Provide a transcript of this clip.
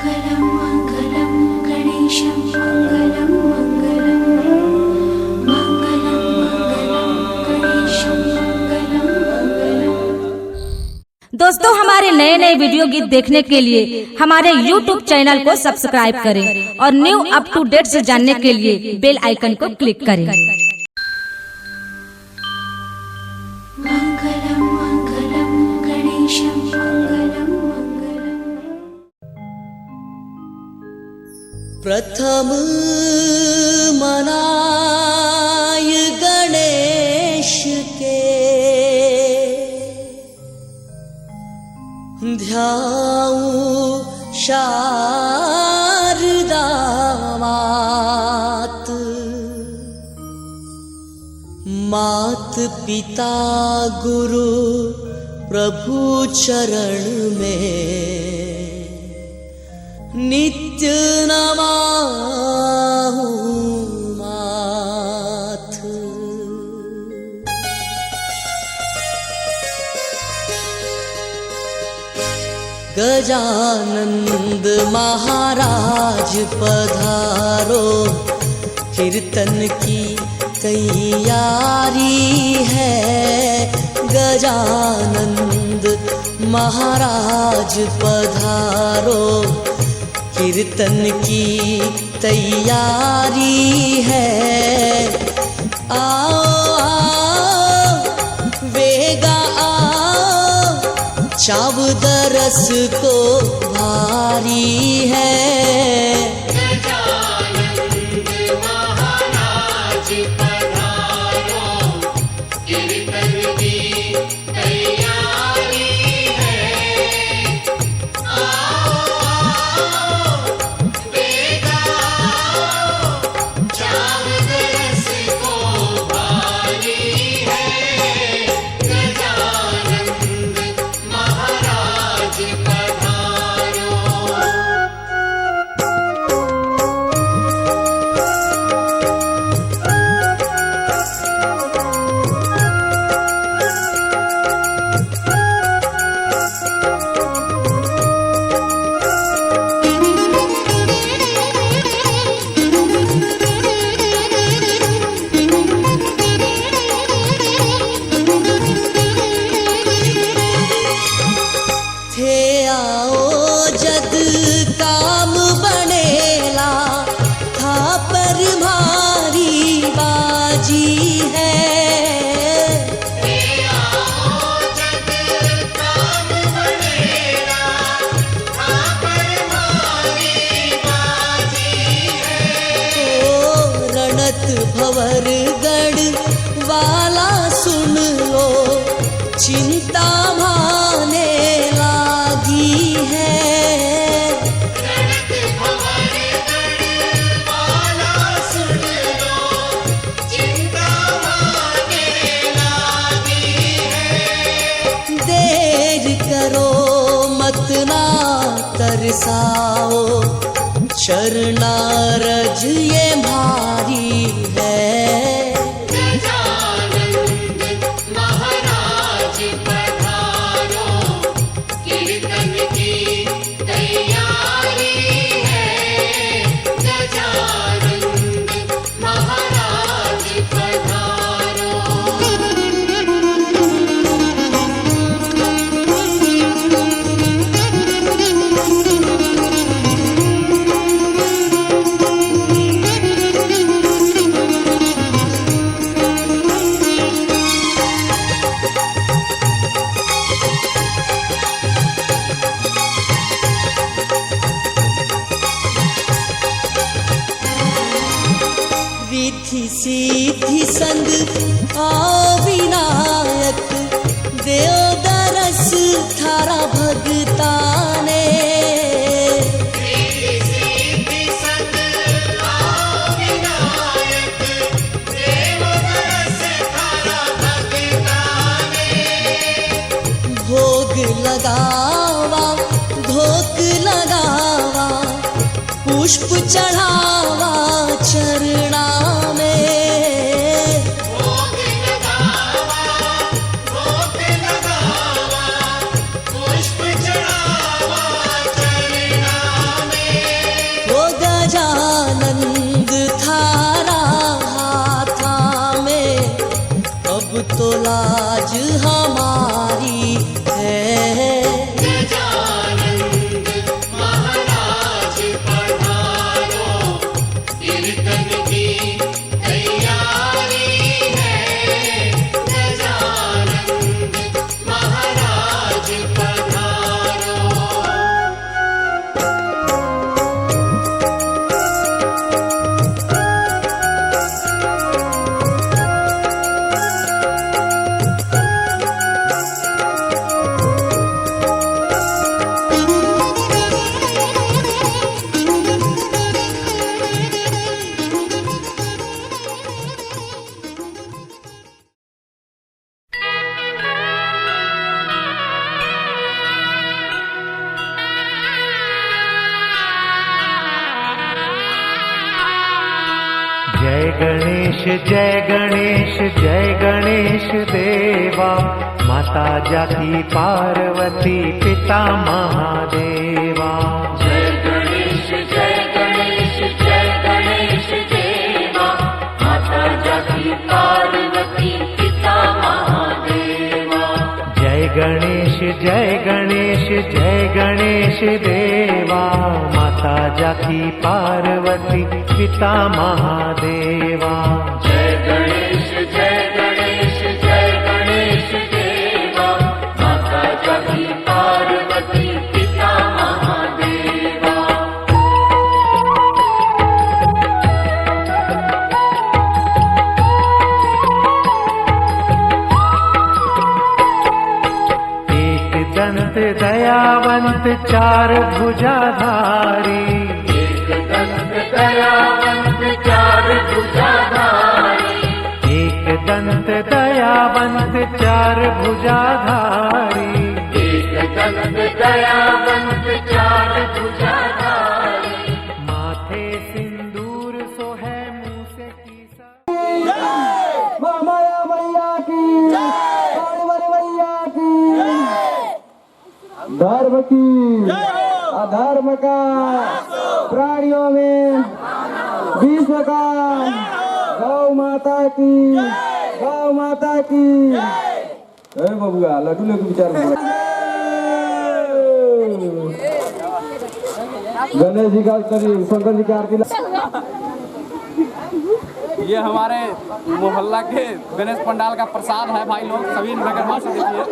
मंगलम मंगलम गणेशम मंगलम मंगलम मंगलम मंगलम गणेशम मंगलम मंगलम। दोस्तों, हमारे नए नए वीडियो गीत देखने के लिए हमारे YouTube चैनल को सब्सक्राइब करें और न्यू अप टू डेट से जानने के लिए बेल आइकन को क्लिक करें। मंगलम मंगलम गणेशम मंगलम मंगलम। प्रथम मनाय गणेश के ध्याऊं शारदा मात, मात पिता गुरु प्रभु चरण में नित्य नमाहु माथ। गजानंद महाराज पधारो, कीर्तन की तैयारी है। गजानंद महाराज पधारो, कीर्तन की तैयारी है। आओ आओ वेगा आओ, चावद रस को भारी है। भंवरगढ़ वाला सुन लो, चिंता भाने लागी है। वाला सुन लो, चिंता भाने लागी है। देर करो मत ना तरसाओ, शरणारज ये भारी है। गजानंद महाराज पधारो, कीर्तन की तैयारी है। गजानंद महाराज पधारो। विधि सिद्धि संग अविनायक, देव दरस थारा भगताने। विधि सिद्धि संग अविनायक, देव दरस थारा भगताने। भोग लगावा धोक लगावा, पुष्प चढ़ावा चरणा में। भोग लगावा पुष्प चढ़ावा चरणा में। लाज हमारी है। गजानंद महाराज पधारो, कीर्तन की तैयारी है। गजानंद महाराज पधारो। जय गणेश जय गणेश जय गणेश देवा, माता जाकी पार्वती पिता महादेवा। जय गणेश जय गणेश देवा, माता जाकी पार्वती पिता महादेवा। जय गणेश जय गणेश जय गणेश देवा, माता जाकी पार्वती पिता महादेवा। जय गणेश जय गणेश देवा, माता जाकी पार्वती पिता महादेवा। एक दंत दयावंत चार भुजाधारी, एक दंत दयावंत चार भुजाधारी, एक दंत दयावंत चार भुजाधारी। एक दंत दयावंत चार भुजाधारी। माथे सिंदूर सोहे मुँह से कीसा। माया मैया की, कालीवरी मैया की, धर्म की, अधर्म का, प्राणियों में विश्व का, गौ माता की, गौ माता की। बबुआ लड्डू लेके विचार गणेश जी का शंकर जी की आरती। ये हमारे मोहल्ला के गणेश पंडाल का प्रसाद है भाई लोग, सभी नगर से देखिए।